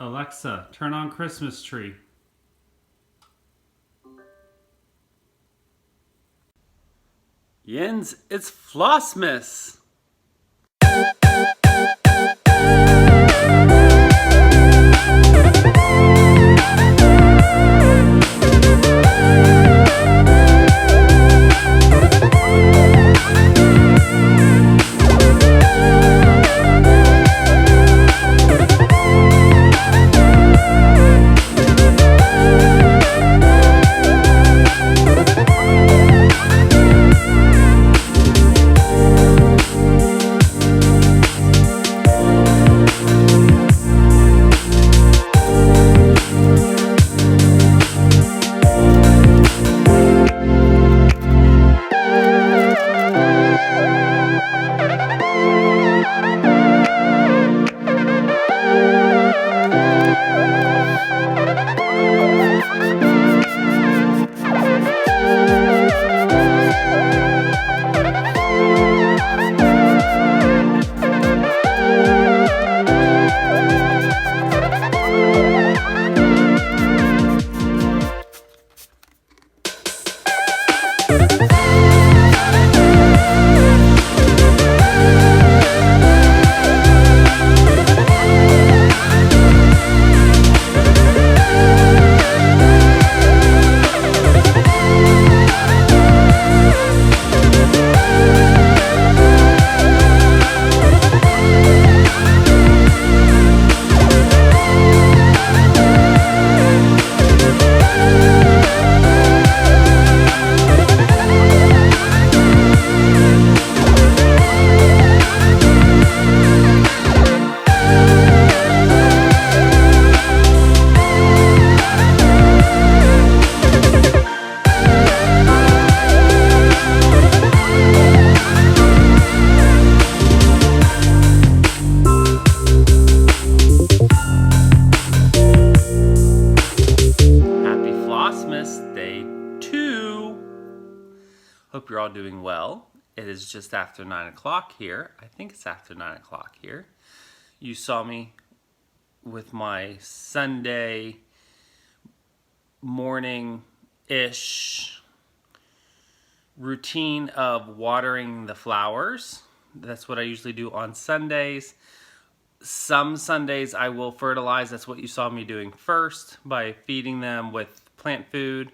Alexa, turn on Christmas tree. Jens, it's Flossmas. Day 2. Hope you're all doing well. It is just after 9 o'clock here. I think it's after 9 o'clock here. You saw me with my Sunday morning-ish routine of watering the flowers. That's what I usually do on Sundays. Some Sundays I will fertilize. That's what you saw me doing first by feeding them with plant food.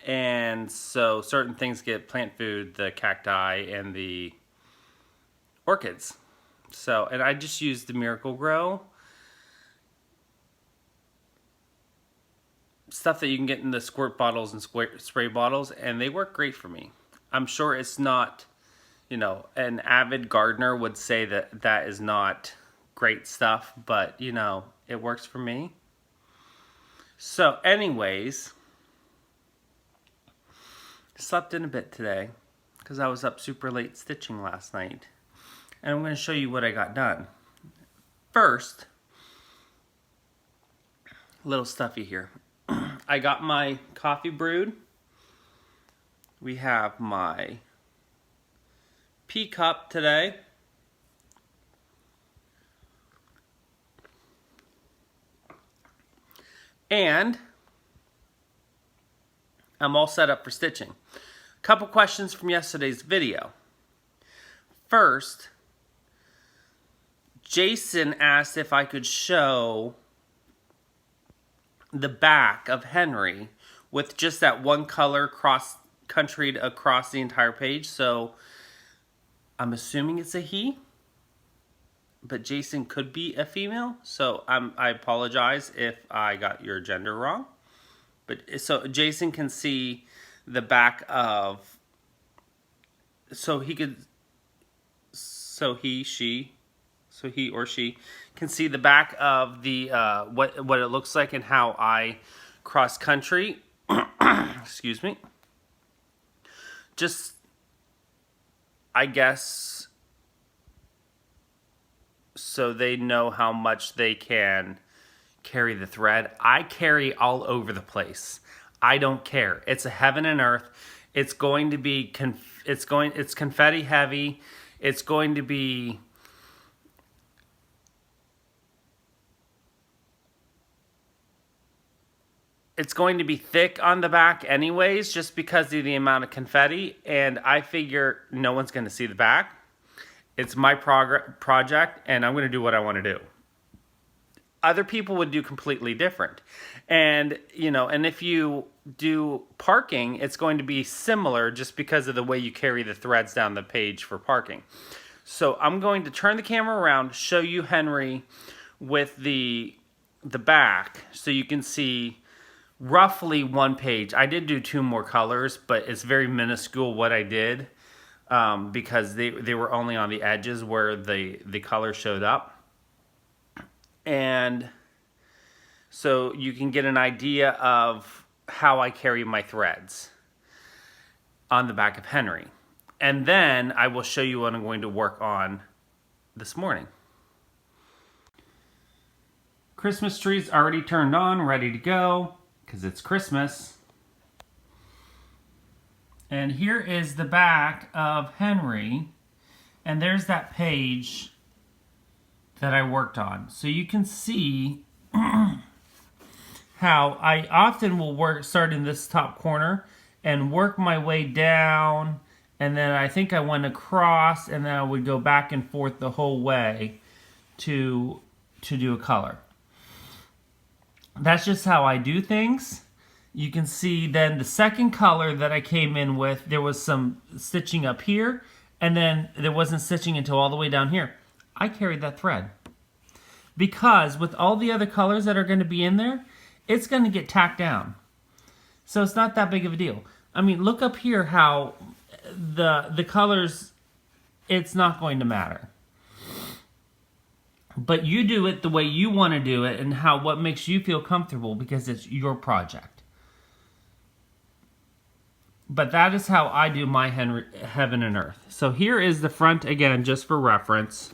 And so certain things get plant food, the cacti and the orchids. So, and I just use the Miracle Grow stuff that you can get in the squirt bottles and spray bottles, and they work great for me. I'm sure it's not, an avid gardener would say that that is not great stuff, but it works for me. So anyways, slept in a bit today because I was up super late stitching last night. And I'm going to show you what I got done. First, a little stuffy here. I got my coffee brewed. We have my pea cup today. And I'm all set up for stitching. A couple questions from yesterday's video. First, Jason asked if I could show the back of Henry with just that one color cross-country across the entire page. So I'm assuming it's a he, but Jason could be a female. So I apologize if I got your gender wrong. But so Jason can see the back of, so he or she can see the back of the what it looks like and how I cross country. Excuse me. Just, I guess, so they know how much they can carry the thread. I carry all over the place. I don't care. It's a heaven and earth. It's going to be it's confetti heavy. It's going to be it's going to be thick on the back anyways, just because of the amount of confetti, and I figure no one's going to see the back. It's my project, and I'm going to do what I want to do. Other people would do completely different. And, you know, and if you do parking, it's going to be similar just because of the way you carry the threads down the page for parking. So I'm going to turn the camera around, show you Henry with the back, so you can see roughly one page. I did do 2 more colors, but it's very minuscule what I did, because they were only on the edges where the color showed up. And so you can get an idea of how I carry my threads on the back of Henry. And then I will show you what I'm going to work on this morning. Christmas tree's already turned on, ready to go, because it's Christmas. And here is the back of Henry, and there's that page that I worked on. So you can see how I often will start in this top corner and work my way down, and then I think I went across, and then I would go back and forth the whole way to do a color. That's just how I do things. You can see then the second color that I came in with, there was some stitching up here, and then there wasn't stitching until all the way down here. I carried that thread, because with all the other colors that are going to be in there, it's going to get tacked down. So it's not that big of a deal. I mean, look up here how the colors, it's not going to matter. But you do it the way you want to do it, and what makes you feel comfortable, because it's your project. But that is how I do my Heaven and Earth. So here is the front again, just for reference.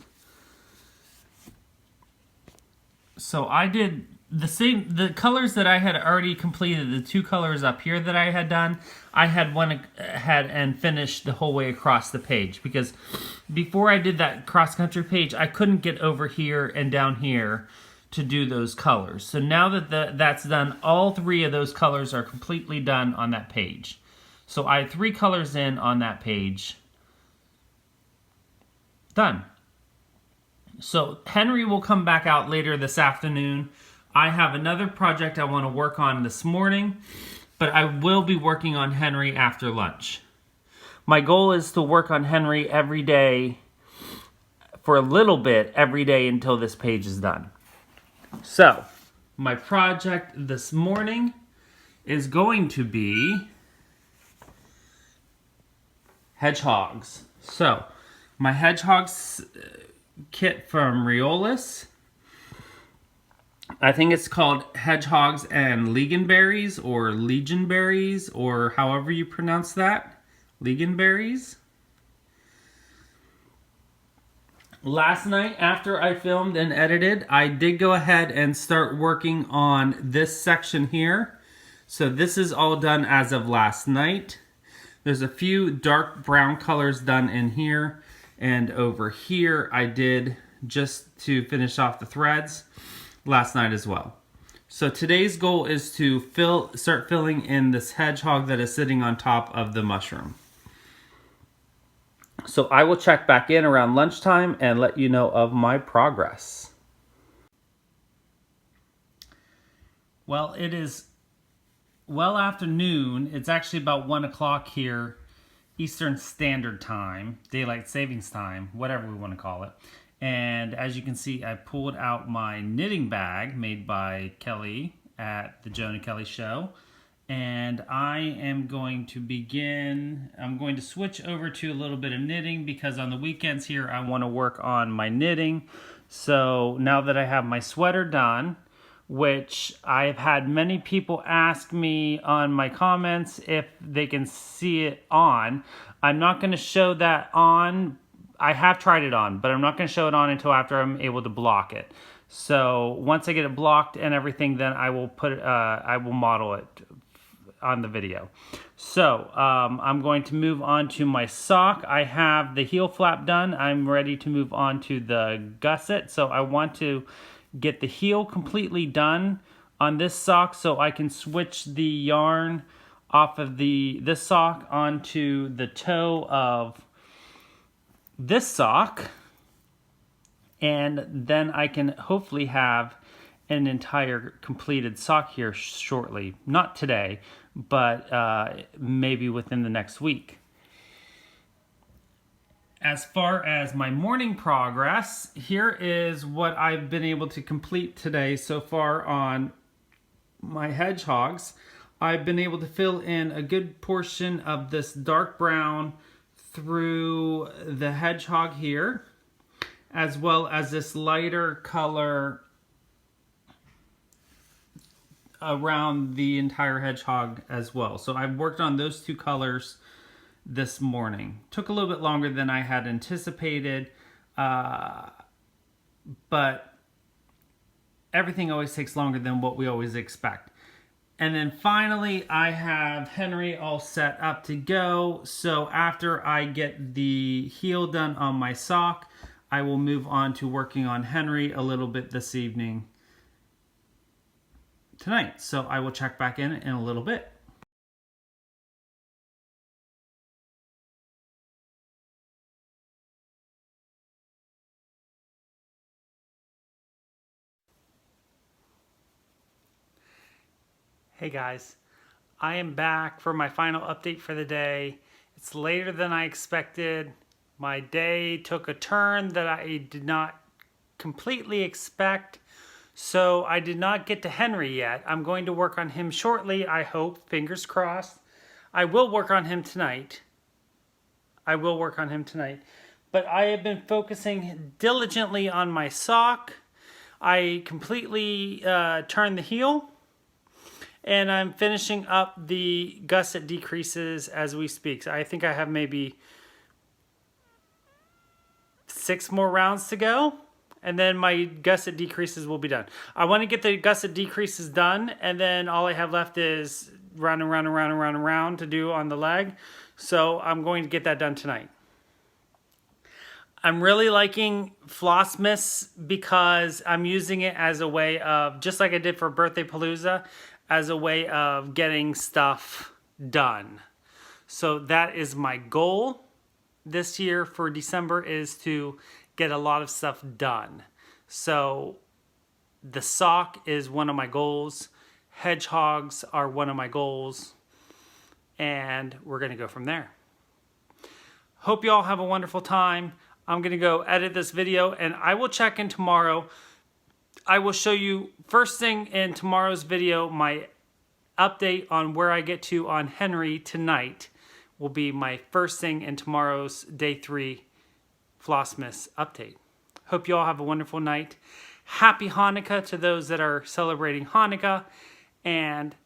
So I did the colors that I had already completed, the 2 colors up here that I had done, I had went ahead and finished the whole way across the page, because before I did that cross-country page, I couldn't get over here and down here to do those colors. So now that that's done, all 3 of those colors are completely done on that page. So I had 3 colors in on that page. Done. So Henry will come back out later this afternoon. I have another project I want to work on this morning, but I will be working on Henry after lunch. My goal is to work on Henry every day for a little bit every day until this page is done. So, my project this morning is going to be hedgehogs. So, my hedgehogs kit from Riolis. I think it's called hedgehogs and lingonberries, or legionberries, or however you pronounce that. Lingonberries. Last night, after I filmed and edited, I did go ahead and start working on this section here. So this is all done as of last night. There's a few dark brown colors done in here, and over here I did just to finish off the threads last night as well. So today's goal is to start filling in this hedgehog that is sitting on top of the mushroom. So I will check back in around lunchtime and let you know of my progress. Well, it is well after noon. It's actually about 1 o'clock here, Eastern Standard Time, Daylight Savings Time, whatever we want to call it. And as you can see, I pulled out my knitting bag made by Kelly at the Jonah Kelly Show. And I am going to I'm going to switch over to a little bit of knitting, because on the weekends here, I want to work on my knitting. So now that I have my sweater done, which I've had many people ask me on my comments if they can see it on. I'm not going to show that on. I have tried it on, but I'm not going to show it on until after I'm able to block it. So once I get it blocked and everything, then I will I will model it on the video. So I'm going to move on to my sock. I have the heel flap done. I'm ready to move on to the gusset. So I want to get the heel completely done on this sock so I can switch the yarn off of this sock onto the toe of this sock, and then I can hopefully have an entire completed sock here shortly. Not today, but maybe within the next week. As far as my morning progress, here is what I've been able to complete today so far on my hedgehogs. I've been able to fill in a good portion of this dark brown through the hedgehog here, as well as this lighter color around the entire hedgehog as well. So I've worked on those two colors this morning. Took a little bit longer than I had anticipated, but everything always takes longer than what we always expect. And then finally, I have Henry all set up to go. So after I get the heel done on my sock, I will move on to working on Henry a little bit this evening tonight. So I will check back in a little bit. Hey guys, I am back for my final update for the day. It's later than I expected. My day took a turn that I did not completely expect, so I did not get to Henry yet. I'm going to work on him shortly, I hope, fingers crossed. I will work on him tonight. But I have been focusing diligently on my sock. I completely turned the heel. And I'm finishing up the gusset decreases as we speak. So I think I have maybe 6 more rounds to go. And then my gusset decreases will be done. I want to get the gusset decreases done. And then all I have left is round and round and round and round and round to do on the leg. So I'm going to get that done tonight. I'm really liking Flossmas because I'm using it as a way of, just like I did for Birthday Palooza, as a way of getting stuff done. So that is my goal this year for December, is to get a lot of stuff done. So the sock is one of my goals. Hedgehogs are one of my goals. And we're going to go from there. Hope you all have a wonderful time. I'm going to go edit this video and I will check in tomorrow. I will show you first thing in tomorrow's video, my update on where I get to on Henry tonight will be my first thing in tomorrow's day 3 Flossmas update. Hope you all have a wonderful night. Happy Hanukkah to those that are celebrating Hanukkah, and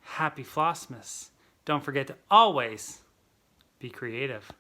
happy Flossmas. Don't forget to always be creative.